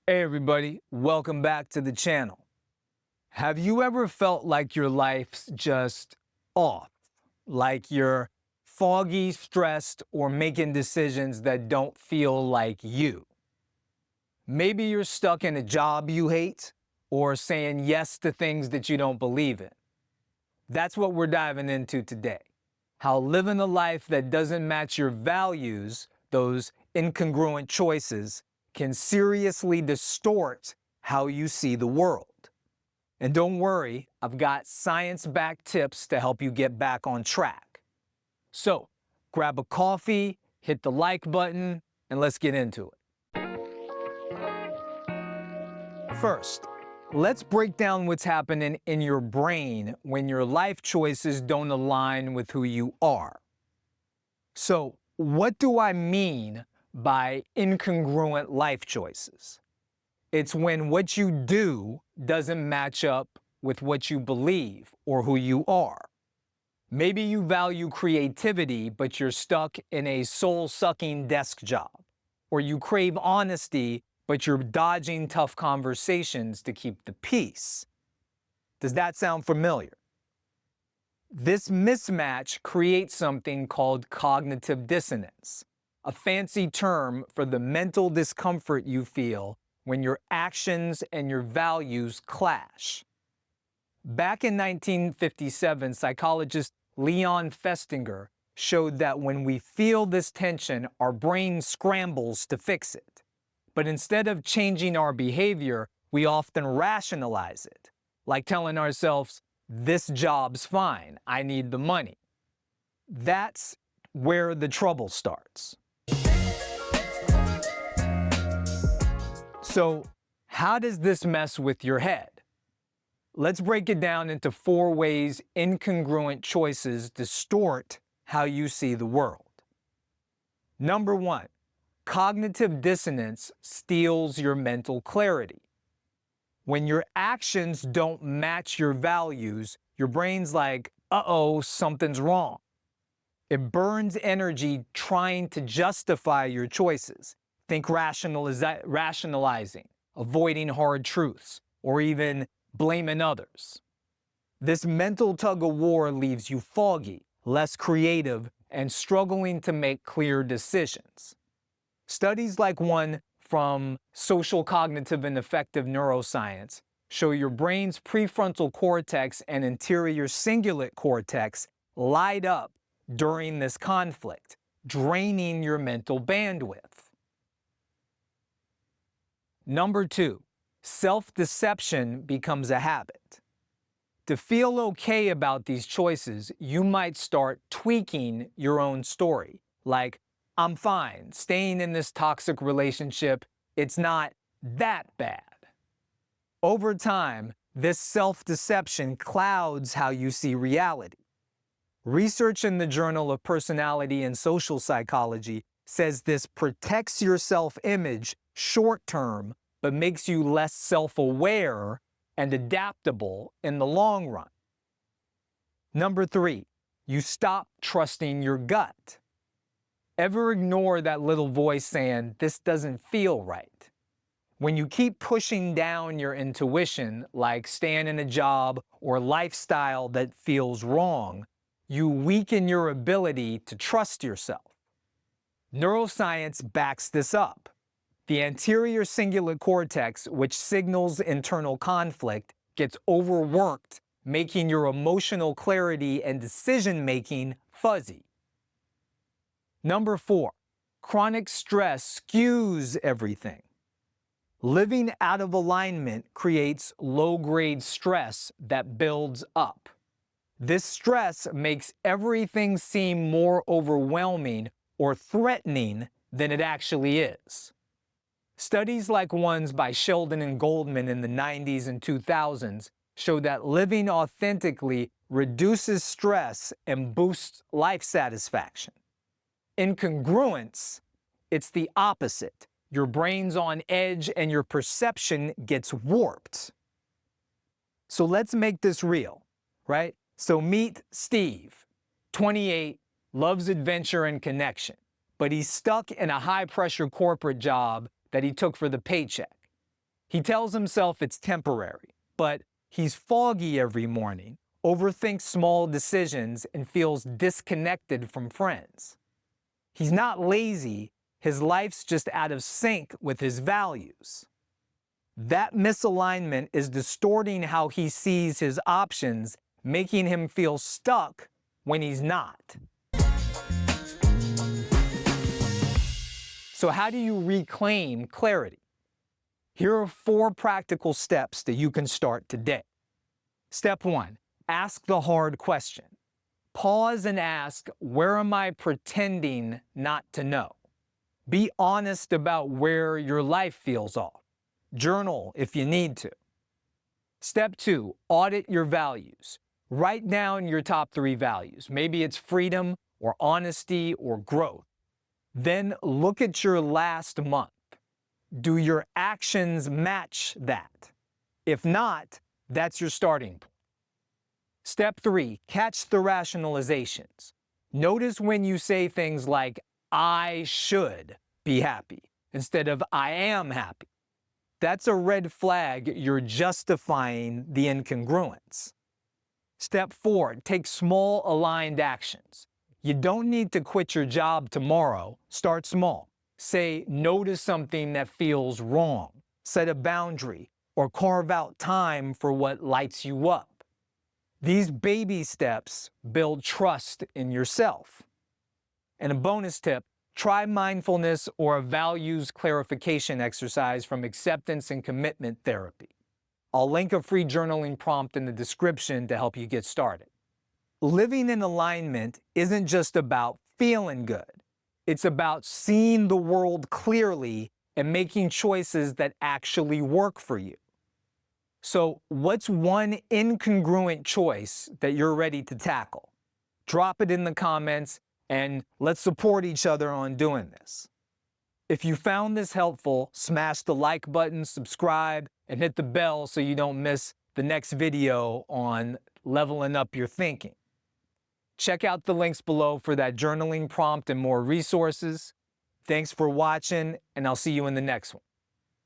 Hey everybody, welcome back to the channel. Have you ever felt like your life's just off? Like you're foggy, stressed, or making decisions that don't feel like you? Maybe you're stuck in a job you hate, or saying yes to things that you don't believe in. That's what we're diving into today. How living a life that doesn't match your values, those incongruent choices, can seriously distort how you see the world. And don't worry, I've got science-backed tips to help you get back on track. So, grab a coffee, hit the like button, and let's get into it. First, let's break down what's happening in your brain when your life choices don't align with who you are. So, what do I mean by incongruent life choices? It's when what you do doesn't match up with what you believe or who you are. Maybe you value creativity, but you're stuck in a soul-sucking desk job. Or you crave honesty, but you're dodging tough conversations to keep the peace. Does that sound familiar? This mismatch creates something called cognitive dissonance, a fancy term for the mental discomfort you feel when your actions and your values clash. Back in 1957, psychologist Leon Festinger showed that when we feel this tension, our brain scrambles to fix it. But instead of changing our behavior, we often rationalize it, like telling ourselves, "This job's fine, I need the money." That's where the trouble starts. So, how does this mess with your head? Let's break it down into 4 ways incongruent choices distort how you see the world. Number 1, cognitive dissonance steals your mental clarity. When your actions don't match your values, your brain's like, uh-oh, something's wrong. It burns energy trying to justify your choices. Think rationalizing, avoiding hard truths, or even blaming others. This mental tug-of-war leaves you foggy, less creative, and struggling to make clear decisions. Studies like one from social cognitive and affective neuroscience show your brain's prefrontal cortex and anterior cingulate cortex light up during this conflict, draining your mental bandwidth. Number 2, self-deception becomes a habit. To feel okay about these choices, you might start tweaking your own story, like, "I'm fine, staying in this toxic relationship, it's not that bad." Over time, this self-deception clouds how you see reality. Research in the Journal of Personality and Social Psychology says this protects your self-image short-term, but makes you less self-aware and adaptable in the long run. Number 3, you stop trusting your gut. Ever ignore that little voice saying, "This doesn't feel right"? When you keep pushing down your intuition, like staying in a job or lifestyle that feels wrong, you weaken your ability to trust yourself. Neuroscience backs this up. The anterior cingulate cortex, which signals internal conflict, gets overworked, making your emotional clarity and decision-making fuzzy. Number 4, chronic stress skews everything. Living out of alignment creates low-grade stress that builds up. This stress makes everything seem more overwhelming or threatening than it actually is. Studies like ones by Sheldon and Goldman in the 90s and 2000s show that living authentically reduces stress and boosts life satisfaction. Incongruence, it's the opposite. Your brain's on edge and your perception gets warped. So let's make this real, right? So meet Steve, 28, loves adventure and connection, but he's stuck in a high-pressure corporate job that he took for the paycheck. He tells himself it's temporary, but he's foggy every morning, overthinks small decisions, and feels disconnected from friends. He's not lazy, his life's just out of sync with his values. That misalignment is distorting how he sees his options, making him feel stuck when he's not. So how do you reclaim clarity? Here are 4 practical steps that you can start today. Step 1, ask the hard question. Pause and ask, where am I pretending not to know? Be honest about where your life feels off. Journal if you need to. Step 2, audit your values. Write down your top 3 values. Maybe it's freedom or honesty or growth. Then look at your last month. Do your actions match that? If not, that's your starting point. Step 3, catch the rationalizations. Notice when you say things like, I should be happy, instead of I am happy. That's a red flag. You're justifying the incongruence. Step 4, take small aligned actions. You don't need to quit your job tomorrow. Start small. Say no to something that feels wrong. Set a boundary or carve out time for what lights you up. These baby steps build trust in yourself. And a bonus tip, try mindfulness or a values clarification exercise from acceptance and commitment therapy. I'll link a free journaling prompt in the description to help you get started. Living in alignment isn't just about feeling good. It's about seeing the world clearly and making choices that actually work for you. So, what's one incongruent choice that you're ready to tackle? Drop it in the comments and let's support each other on doing this. If you found this helpful, smash the like button, subscribe, and hit the bell so you don't miss the next video on leveling up your thinking. Check out the links below for that journaling prompt and more resources. Thanks for watching, and I'll see you in the next one.